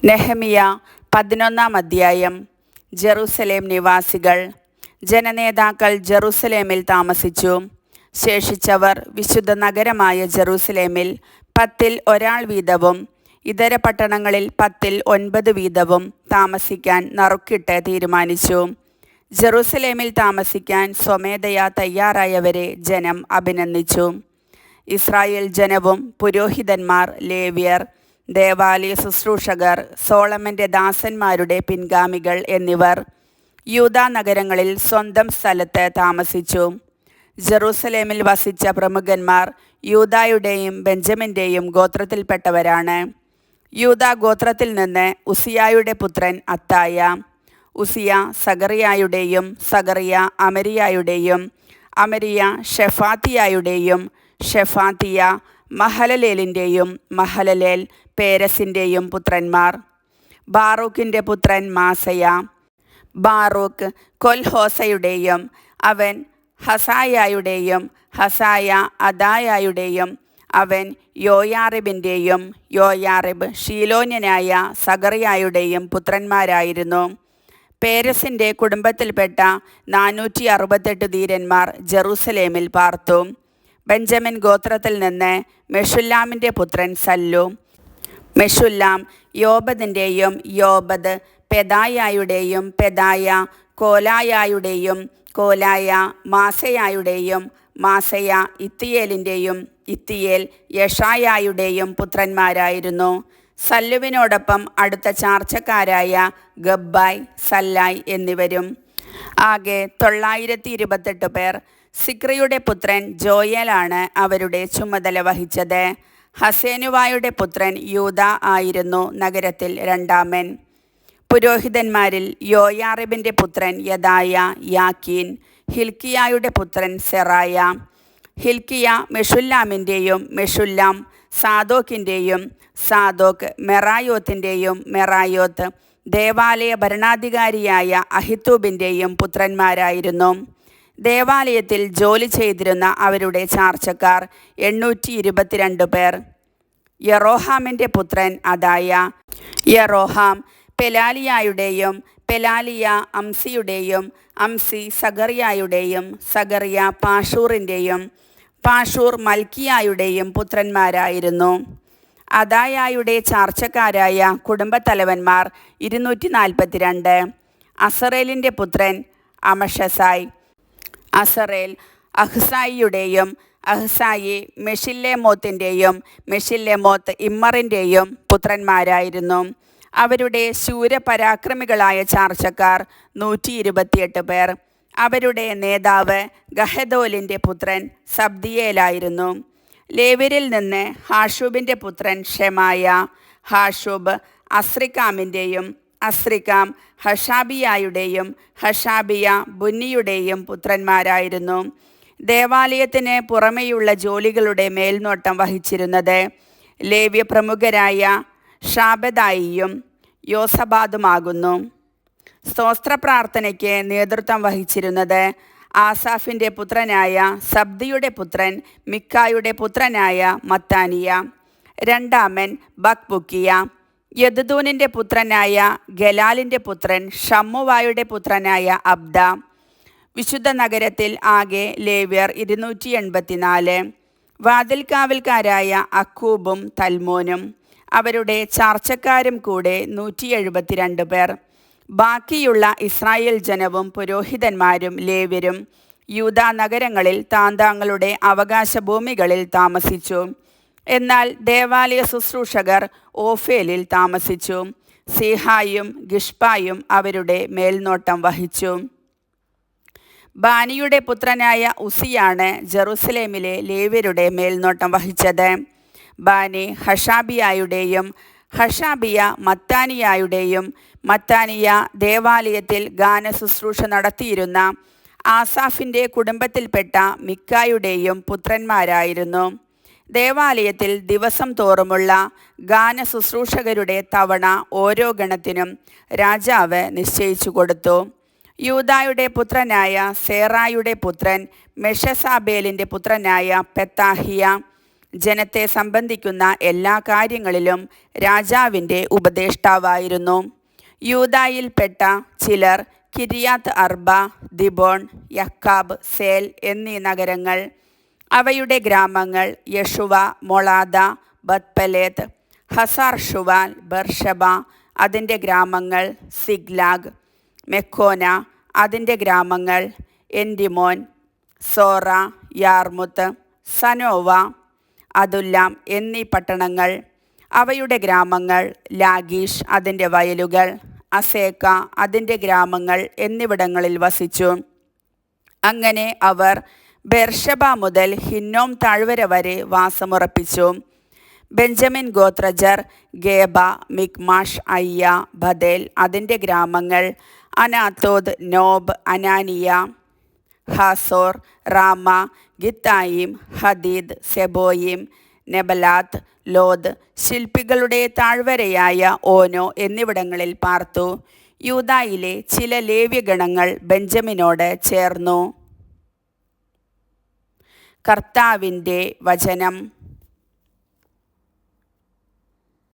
നെഹെമിയ 11-ാം അധ്യായം. ജെറുസലേം നിവാസികൾ. ജനനേതാക്കൾ ജെറുസലേമിൽ താമസിച്ചു. ശേഷിച്ചവർ വിശുദ്ധ നഗരമായ ജെറുസലേമിൽ 10-ൽ ഒരാൾ വീതവും ഇതര പട്ടണങ്ങളിൽ 10-ൽ 9 വീതവും താമസിക്കാൻ നറുക്കിട്ട് തീരുമാനിച്ചു. ജെറുസലേമിൽ താമസിക്കാൻ സ്വമേധയാ തയ്യാറായവരെ ജനം അഭിനന്ദിച്ചു. ഇസ്രായേൽ ജനവും പുരോഹിതന്മാർ, ലേവ്യർ, ദേവാലയ ശുശ്രൂഷകർ, സോളമൻ്റെ ദാസന്മാരുടെ പിൻഗാമികൾ എന്നിവർ യൂദാ നഗരങ്ങളിൽ സ്വന്തം സ്ഥലത്ത് താമസിച്ചു. ജെറുസലേമിൽ വസിച്ച പ്രമുഖന്മാർ യൂദായുടെയും ബെഞ്ചമിൻ്റെയും ഗോത്രത്തിൽപ്പെട്ടവരാണ്. യൂദാ ഗോത്രത്തിൽ നിന്ന് ഉസിയായുടെ പുത്രൻ അത്തായ, ഉസിയ സഗറിയായുടെയും, സഗറിയ അമരിയായുടെയും, അമരിയ ഷെഫാത്തിയായുടെയും, ഷെഫാത്തിയ മഹലലേലിൻ്റെയും, മഹലലേൽ പേരസിൻ്റെയും പുത്രന്മാർ. ബാറൂക്കിൻ്റെ പുത്രൻ മാസയ. ബാറൂക്ക് കൊൽഹോസയുടെയും, അവൻ ഹസായായുടെയും, ഹസായ അദായായുടെയും, അവൻ യോയാറിബിൻ്റെയും, യോയാറിബ് ഷീലോന്യനായ സഗറിയായുടെയും പുത്രന്മാരായിരുന്നു. പേരസിൻ്റെ കുടുംബത്തിൽപ്പെട്ട 468 ധീരന്മാർ ജെറുസലേമിൽ പാർത്തു. ബെഞ്ചമിൻ ഗോത്രത്തിൽ നിന്ന് മെഷുല്ലാമിൻ്റെ പുത്രൻ സല്ലു. മെഷുല്ലാം യോബദിൻ്റെയും, യോബദ് പെദായായുടെയും, പെദായ കോലായായുടെയും, കോലായ മാസയായുടെയും, മാസയ ഇത്തിയേലിൻ്റെയും, ഇത്തിയേൽ യഷായായുടെയും പുത്രന്മാരായിരുന്നു. സല്ലുവിനോടൊപ്പം അടുത്ത ചാർച്ചക്കാരായ ഗബ്ബായ്, സല്ലായ് എന്നിവരും. ആകെ 928 പേർ. സിക്രിയുടെ പുത്രൻ ജോയേലാണ് അവരുടെ ചുമതല വഹിച്ചത്. ഹസേനുവായുടെ പുത്രൻ യൂദ ആയിരുന്നു നഗരത്തിൽ രണ്ടാമൻ. പുരോഹിതന്മാരിൽ യോയാറിബിൻ്റെ പുത്രൻ യദായ, യാക്കീൻ, ഹിൽക്കിയായുടെ പുത്രൻ സെറായ. ഹിൽക്കിയ മെഷുല്ലാമിൻ്റെയും, മെഷുല്ലാം സാദോക്കിൻ്റെയും, സാദോക്ക് മെറായോത്തിൻ്റെയും, മെറായോത്ത് ദേവാലയ ഭരണാധികാരിയായ അഹിത്തൂബിൻ്റെയും പുത്രന്മാരായിരുന്നു. ദേവാലയത്തിൽ ജോലി ചെയ്തിരുന്ന അവരുടെ ചാർച്ചക്കാർ 822 പേർ. യെറോഹാമിൻ്റെ പുത്രൻ അദായ. യെറോഹാം പെലാലിയായുടെയും, പെലാലിയ അംസിയുടെയും, അംസി സഗറിയായുടെയും, സഗറിയ പാഷൂറിൻ്റെയും, പാഷൂർ മൽക്കിയായുടെയും പുത്രന്മാരായിരുന്നു. അദായായുടെ ചാർച്ചക്കാരായ കുടുംബത്തലവന്മാർ 242. അസറേലിൻ്റെ പുത്രൻ അമഷസായ്. അസറേൽ അഹ്സായിയുടെയും, അഹ്സായി മെഷില്ലേമോത്തിൻ്റെയും, മെഷില്ലേമോത്ത് ഇമ്മറിൻ്റെയും പുത്രന്മാരായിരുന്നു. അവരുടെ ശൂരപരാക്രമികളായ ചാർച്ചക്കാർ 128 പേർ. അവരുടെ നേതാവ് ഗഹദോലിൻ്റെ പുത്രൻ സബ്ദിയേലായിരുന്നു. ലേവ്യരിൽ നിന്ന് ഹാഷൂബിൻ്റെ പുത്രൻ ഷെമായ. ഹാഷൂബ് അസ്രിക്കാമിൻ്റെയും, അസ്രിക്കാം ഹഷാബിയായുടെയും, ഹഷാബിയ ബുന്നിയുടെയും പുത്രന്മാരായിരുന്നു. ദേവാലയത്തിന് പുറമെയുള്ള ജോലികളുടെ മേൽനോട്ടം വഹിച്ചിരുന്നത് ലേവ്യ പ്രമുഖരായ ഷാബദായിയും യോസബാദുമാകുന്നു. സ്തോത്ര പ്രാർത്ഥനയ്ക്ക് നേതൃത്വം വഹിച്ചിരുന്നത് ആസാഫിൻ്റെ പുത്രനായ സബ്ദിയുടെ പുത്രൻ മിക്കായുടെ പുത്രനായ മത്താനിയ. രണ്ടാമൻ ബക്ബുക്കിയ. യദുദൂനിൻ്റെ പുത്രനായ ഗലാലിൻ്റെ പുത്രൻ ഷമ്മുവായുടെ പുത്രനായ അബ്ദ. വിശുദ്ധ നഗരത്തിൽ ആകെ ലേവ്യർ 284. വാതിൽക്കാവൽക്കാരായ അക്കൂബും തൽമോനും അവരുടെ ചാർച്ചക്കാരും കൂടെ 172 പേർ. ബാക്കിയുള്ള ഇസ്രായേൽ ജനവും പുരോഹിതന്മാരും ലേവ്യരും യൂദാ നഗരങ്ങളിൽ താന്താങ്ങളുടെ അവകാശ ഭൂമികളിൽ താമസിച്ചു. എന്നാൽ ദേവാലയ ശുശ്രൂഷകർ ഓഫേലിൽ താമസിച്ചു. സീഹായും ഗിഷ്പായും അവരുടെ മേൽനോട്ടം വഹിച്ചു. ബാനിയുടെ പുത്രനായ ഉസിയാണ് ജെറുസലേമിലെ ലേവ്യരുടെ മേൽനോട്ടം വഹിച്ചത്. ബാനി ഹഷാബിയായുടെയും, ഹഷാബിയ മത്താനിയായുടെയും, മത്താനിയ ദേവാലയത്തിൽ ഗാനശുശ്രൂഷ നടത്തിയിരുന്ന ആസാഫിൻ്റെ കുടുംബത്തിൽപ്പെട്ട മിക്കായുടെയും പുത്രന്മാരായിരുന്നു. ദേവാലയത്തിൽ ദിവസം തോറുമുള്ള ഗാനശുശ്രൂഷകരുടെ തവണ ഓരോ ഗണത്തിനും രാജാവ് നിശ്ചയിച്ചു കൊടുത്തു. യൂദായുടെ പുത്രനായ സേറായുടെ പുത്രൻ മെഷസാബേലിൻ്റെ പുത്രനായ പെത്താഹിയ, ജനത്തെ സംബന്ധിക്കുന്ന എല്ലാ കാര്യങ്ങളിലും രാജാവിൻ്റെ ഉപദേഷ്ടാവായിരുന്നു. യൂദായിൽപ്പെട്ട ചിലർ കിരിയാത്ത് അർബ, ദിബോൺ, യക്കാബ്, സേൽ എന്നീ നഗരങ്ങൾ, അവയുടെ ഗ്രാമങ്ങൾ യഷുവ, മൊളാദ, ബത്പലേത്ത്, ഹസാർ ഷുവാൽ, ബർഷബ അതിൻ്റെ ഗ്രാമങ്ങൾ, സിഗ്ലാഗ്, മെക്കോന അതിൻ്റെ ഗ്രാമങ്ങൾ, എൻഡിമോൻ, സോറ, യാർമുത്ത്, സനോവ, അതുല്ലാം എന്നീ പട്ടണങ്ങൾ, അവയുടെ ഗ്രാമങ്ങൾ, ലാഗീഷ് അതിൻ്റെ വയലുകൾ, അസേക്ക അതിൻ്റെ ഗ്രാമങ്ങൾ എന്നിവിടങ്ങളിൽ വസിച്ചു. അങ്ങനെ അവർ ബെർഷബ മുതൽ ഹിന്നോം താഴ്വര വരെ വാസമുറപ്പിച്ചു. ബെഞ്ചമിൻ ഗോത്രജർ ഗേബ, മിക്മാഷ്, അയ്യ, ബദേൽ അതിൻ്റെ ഗ്രാമങ്ങൾ, അനാത്തോദ്, നോബ്, അനാനിയ, ഹാസോർ, റാമ, ഗിത്തായിം, ഹദീദ്, സെബോയിം, നെബലാത്ത്, ലോദ്, ശില്പികളുടെ താഴ്വരയായ ഓനോ എന്നിവിടങ്ങളിൽ പാർത്തു. യൂദായിലെ ചില ലേവ്യഗണങ്ങൾ ബെഞ്ചമിനോട് ചേർന്നു. കർത്താവിൻ്റെ വചനം.